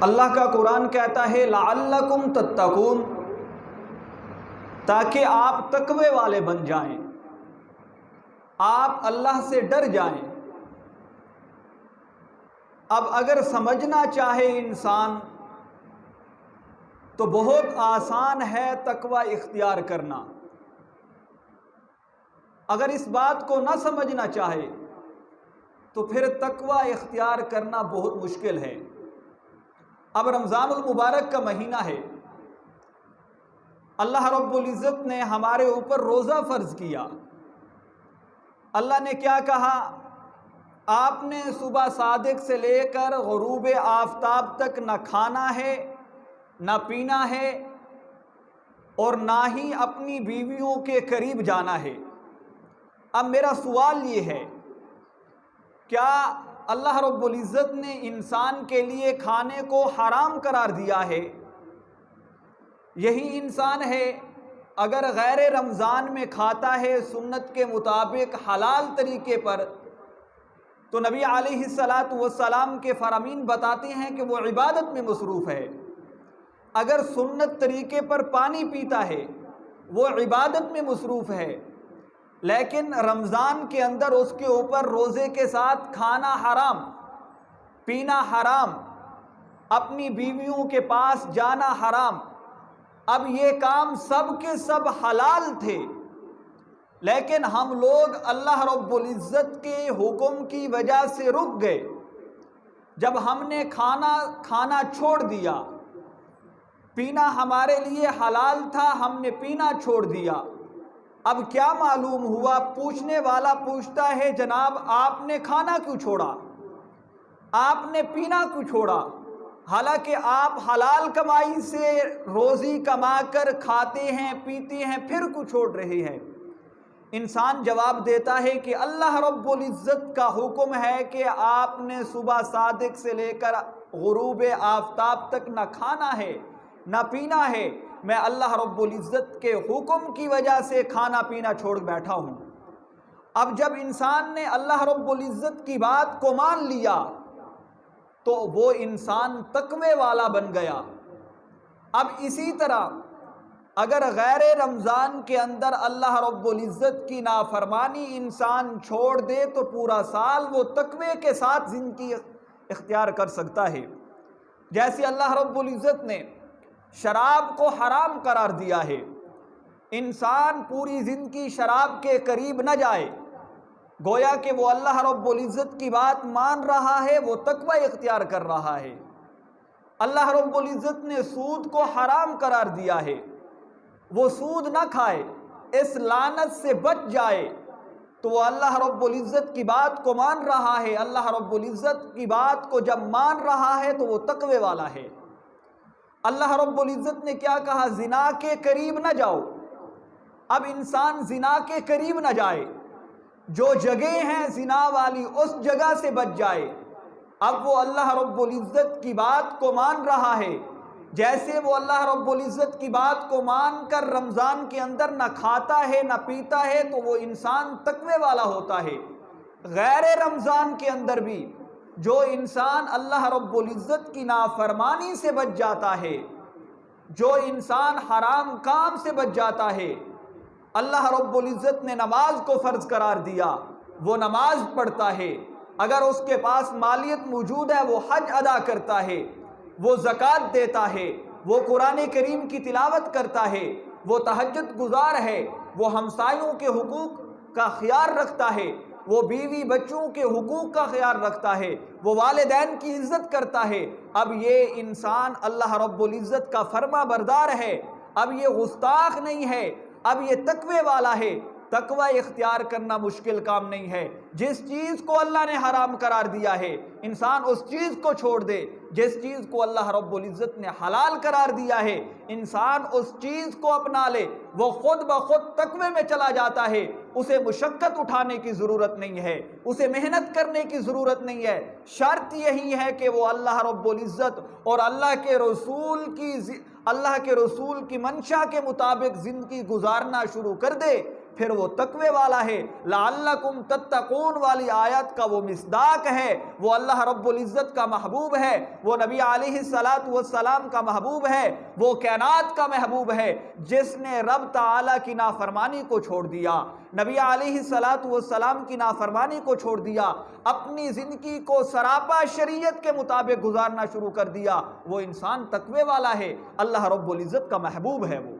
اللہ کا قرآن کہتا ہے لعلکم تتقون، تاکہ آپ تقوی والے بن جائیں، آپ اللہ سے ڈر جائیں۔ اب اگر سمجھنا چاہے انسان تو بہت آسان ہے تقوی اختیار کرنا، اگر اس بات کو نہ سمجھنا چاہے تو پھر تقوی اختیار کرنا بہت مشکل ہے۔ اب رمضان المبارک کا مہینہ ہے، اللہ رب العزت نے ہمارے اوپر روزہ فرض کیا۔ اللہ نے کیا کہا؟ آپ نے صبح صادق سے لے کر غروب آفتاب تک نہ کھانا ہے، نہ پینا ہے، اور نہ ہی اپنی بیویوں کے قریب جانا ہے۔ اب میرا سوال یہ ہے، کیا اللہ رب العزت نے انسان کے لیے کھانے کو حرام قرار دیا ہے؟ یہی انسان ہے اگر غیر رمضان میں کھاتا ہے سنت کے مطابق حلال طریقے پر، تو نبی علیہ السلام کے فرامین بتاتے ہیں کہ وہ عبادت میں مصروف ہے۔ اگر سنت طریقے پر پانی پیتا ہے وہ عبادت میں مصروف ہے، لیکن رمضان کے اندر اس کے اوپر روزے کے ساتھ کھانا حرام، پینا حرام، اپنی بیویوں کے پاس جانا حرام۔ اب یہ کام سب کے سب حلال تھے، لیکن ہم لوگ اللہ رب العزت کے حکم کی وجہ سے رک گئے۔ جب ہم نے کھانا چھوڑ دیا، پینا ہمارے لیے حلال تھا، ہم نے پینا چھوڑ دیا۔ اب کیا معلوم ہوا؟ پوچھنے والا پوچھتا ہے جناب آپ نے کھانا کیوں چھوڑا؟ آپ نے پینا کیوں چھوڑا؟ حالانکہ آپ حلال کمائی سے روزی کما کر کھاتے ہیں، پیتے ہیں، پھر کیوں چھوڑ رہے ہیں؟ انسان جواب دیتا ہے کہ اللہ رب العزت کا حکم ہے کہ آپ نے صبح صادق سے لے کر غروب آفتاب تک نہ کھانا ہے نہ پینا ہے، میں اللہ رب العزت کے حکم کی وجہ سے کھانا پینا چھوڑ بیٹھا ہوں۔ اب جب انسان نے اللہ رب العزت کی بات کو مان لیا تو وہ انسان تقوی والا بن گیا۔ اب اسی طرح اگر غیر رمضان کے اندر اللہ رب العزت کی نافرمانی انسان چھوڑ دے تو پورا سال وہ تقوی کے ساتھ زندگی اختیار کر سکتا ہے۔ جیسے اللہ رب العزت نے شراب کو حرام قرار دیا ہے، انسان پوری زندگی شراب کے قریب نہ جائے، گویا کہ وہ اللہ رب العزت کی بات مان رہا ہے، وہ تقوی اختیار کر رہا ہے۔ اللہ رب العزت نے سود کو حرام قرار دیا ہے، وہ سود نہ کھائے، اس لعنت سے بچ جائے، تو وہ اللہ رب العزت کی بات کو مان رہا ہے۔ اللہ رب العزت کی بات کو جب مان رہا ہے تو وہ تقوی والا ہے۔ اللہ رب العزت نے کیا کہا؟ زنا کے قریب نہ جاؤ۔ اب انسان زنا کے قریب نہ جائے، جو جگہ ہیں زنا والی اس جگہ سے بچ جائے۔ اب وہ اللہ رب العزت کی بات کو مان رہا ہے، جیسے وہ اللہ رب العزت کی بات کو مان کر رمضان کے اندر نہ کھاتا ہے نہ پیتا ہے تو وہ انسان تقوی والا ہوتا ہے۔ غیر رمضان کے اندر بھی جو انسان اللہ رب العزت کی نافرمانی سے بچ جاتا ہے، جو انسان حرام کام سے بچ جاتا ہے، اللہ رب العزت نے نماز کو فرض قرار دیا، وہ نماز پڑھتا ہے، اگر اس کے پاس مالیت موجود ہے وہ حج ادا کرتا ہے، وہ زکوٰۃ دیتا ہے، وہ قرآن کریم کی تلاوت کرتا ہے، وہ تہجد گزار ہے، وہ ہمسایوں کے حقوق کا خیال رکھتا ہے، وہ بیوی بچوں کے حقوق کا خیال رکھتا ہے، وہ والدین کی عزت کرتا ہے۔ اب یہ انسان اللہ رب العزت کا فرما بردار ہے، اب یہ گستاخ نہیں ہے، اب یہ تقوی والا ہے۔ تقوی اختیار کرنا مشکل کام نہیں ہے۔ جس چیز کو اللہ نے حرام قرار دیا ہے انسان اس چیز کو چھوڑ دے، جس چیز کو اللہ رب العزت نے حلال قرار دیا ہے انسان اس چیز کو اپنا لے، وہ خود بخود تقوی میں چلا جاتا ہے۔ اسے مشقت اٹھانے کی ضرورت نہیں ہے، اسے محنت کرنے کی ضرورت نہیں ہے۔ شرط یہی ہے کہ وہ اللہ رب العزت اور اللہ کے رسول کی منشا کے مطابق زندگی گزارنا شروع کر دے۔ پھر وہ تقوی والا ہے۔ لعلکم تتقون والی آیت کا وہ مصداق ہے، وہ اللہ رب العزت کا محبوب ہے، وہ نبی علیہ السلام کا محبوب ہے، وہ کائنات کا محبوب ہے، جس نے رب تعالیٰ کی نافرمانی کو چھوڑ دیا، نبی علیہ السلام کی نافرمانی کو چھوڑ دیا، اپنی زندگی کو سراپا شریعت کے مطابق گزارنا شروع کر دیا، وہ انسان تقوی والا ہے، اللہ رب العزت کا محبوب ہے وہ۔